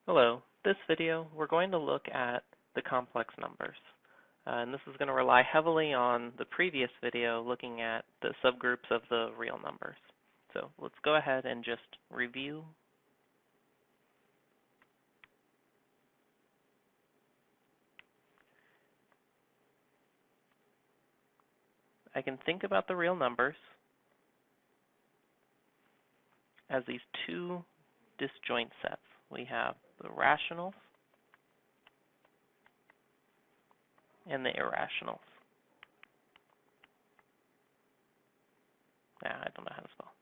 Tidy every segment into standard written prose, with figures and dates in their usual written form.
Hello. This video, we're going to look at the complex numbers. And this is going to rely heavily on the previous video looking at the subgroups of the real numbers. So let's go ahead and just review. I can think about the real numbers as these two disjoint sets. We have the rationals and the irrationals. I don't know how to spell.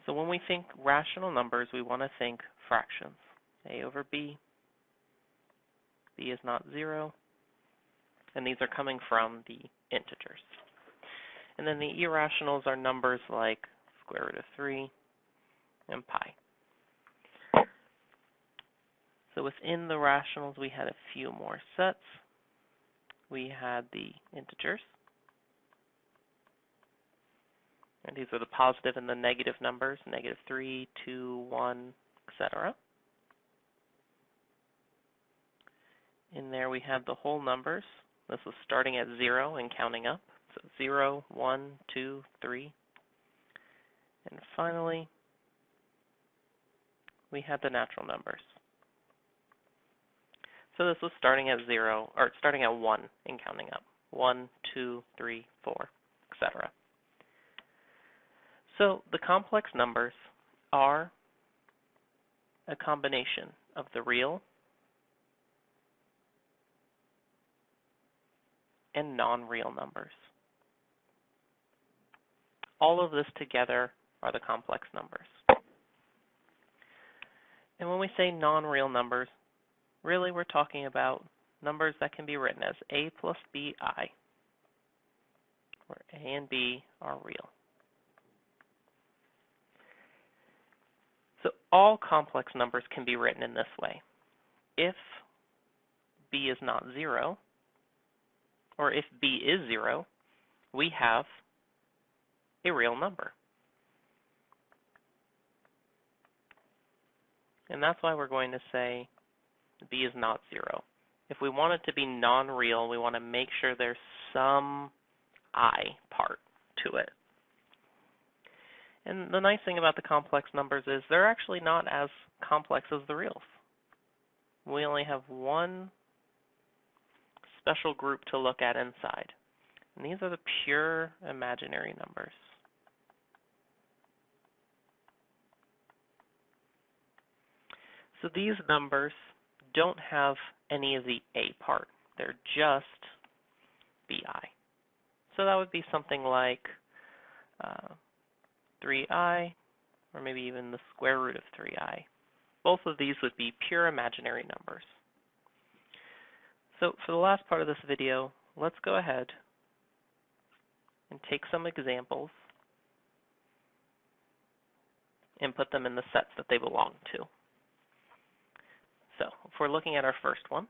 So when we think rational numbers, we want to think fractions. A over b, b is not 0, and these are coming from the integers. And then the irrationals are numbers like square root of 3 and pi. So within the rationals, we had a few more sets. We had the integers, and these are the positive and the negative numbers, negative 3, 2, 1, etc. In there we have the whole numbers. This is starting at 0 and counting up. So 0, 1, 2, 3. And finally, we had the natural numbers. So this was starting at 0, or starting at 1 and counting up. 1, 2, 3, 4, etc. So the complex numbers are a combination of the real and non-real numbers. All of this together are the complex numbers. And when we say non-real numbers, really we're talking about numbers that can be written as a plus bi, where a and b are real. So all complex numbers can be written in this way. If b is not 0, or if b is 0, we have a real number. And that's why we're going to say b is not 0. If we want it to be non-real, we want to make sure there's some I part to it. And the nice thing about the complex numbers is they're actually not as complex as the reals. We only have one special group to look at inside. And these are the pure imaginary numbers. So these numbers don't have any of the a part. They're just bi. So that would be something like 3i, or maybe even the square root of 3i. Both of these would be pure imaginary numbers. So for the last part of this video, let's go ahead and take some examples and put them in the sets that they belong to. So if we're looking at our first one,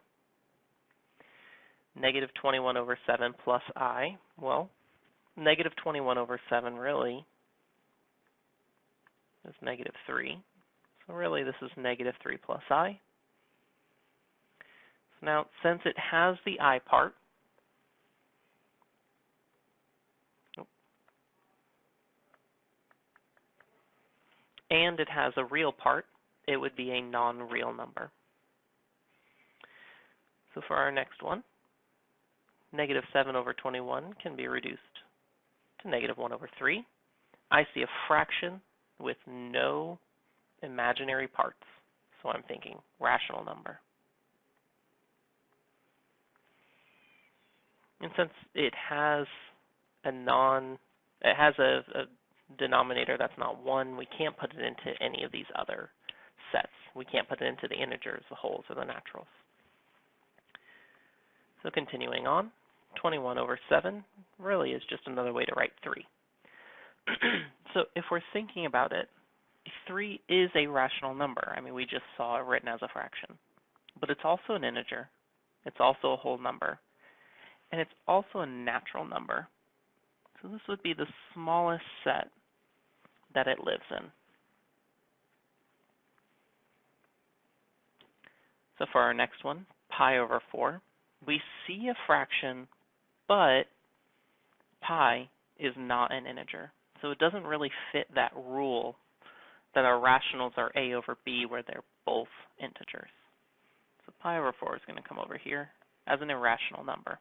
negative 21 over 7 plus I, well, negative 21 over 7 really is negative 3. So really this is negative 3 plus I. So now since it has the I part, and it has a real part, it would be a non-real number. So for our next one, negative 7 over 21 can be reduced to negative 1 over 3. I see a fraction with no imaginary parts, so I'm thinking rational number. And since it has a denominator that's not 1, we can't put it into any of these other sets. We can't put it into the integers, the wholes, or the naturals. So continuing on, 21 over 7 really is just another way to write 3. So if we're thinking about it, 3 is a rational number. I mean, we just saw it written as a fraction. But it's also an integer. It's also a whole number. And it's also a natural number. So this would be the smallest set that it lives in. So for our next one, pi over 4, we see a fraction, but pi is not an integer. So it doesn't really fit that rule that our rationals are a over b where they're both integers. So pi over 4 is going to come over here as an irrational number.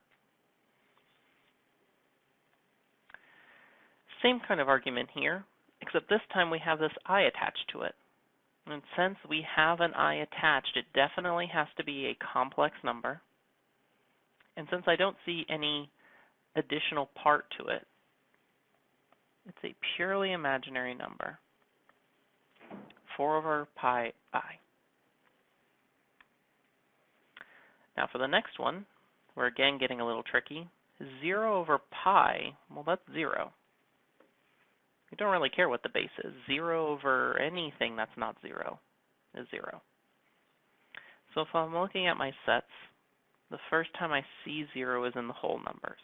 Same kind of argument here, except this time we have this I attached to it. And since we have an I attached, it definitely has to be a complex number. And since I don't see any additional part to it, it's a purely imaginary number. 4 over pi I. Now for the next one, we're again getting a little tricky. 0 over pi, well, that's 0. We don't really care what the base is. 0 over anything that's not 0 is 0. So if I'm looking at my sets, the first time I see 0 is in the whole numbers,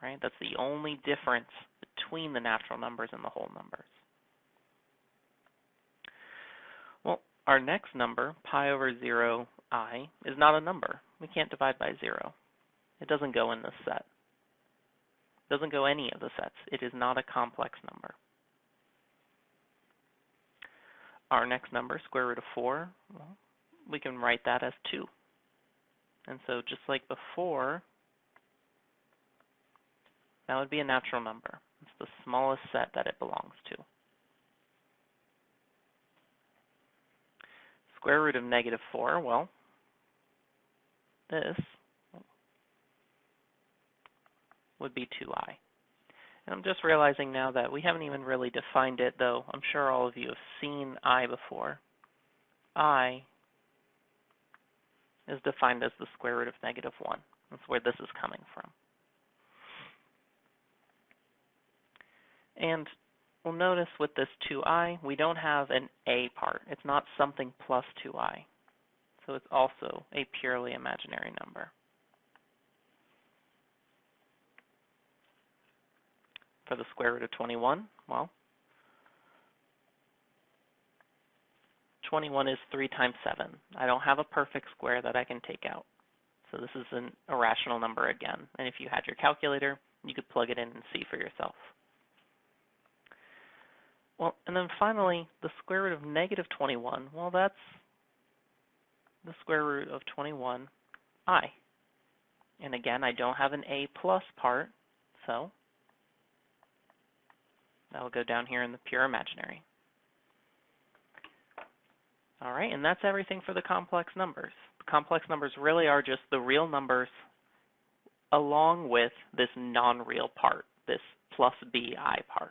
right? That's the only difference between the natural numbers and the whole numbers. Well, our next number, pi over 0 I, is not a number. We can't divide by 0. It doesn't go in this set. It doesn't go any of the sets. It is not a complex number. Our next number, square root of 4, well, we can write that as 2. And so just like before, that would be a natural number. It's the smallest set that it belongs to. Square root of negative 4, well, this would be 2i. And I'm just realizing now that we haven't even really defined it, though I'm sure all of you have seen I before. I is defined as the square root of negative 1. That's where this is coming from. And we'll notice with this 2i, we don't have an a part. It's not something plus 2i. So it's also a purely imaginary number. For the square root of 21, well, 21 is 3 times 7. I don't have a perfect square that I can take out. So this is an irrational number again. And if you had your calculator, you could plug it in and see for yourself. Well, and then finally, the square root of negative 21, well, that's the square root of 21i. And again, I don't have an a plus part, so that will go down here in the pure imaginary. All right, and that's everything for the complex numbers. The complex numbers really are just the real numbers along with this non-real part, this plus bi part.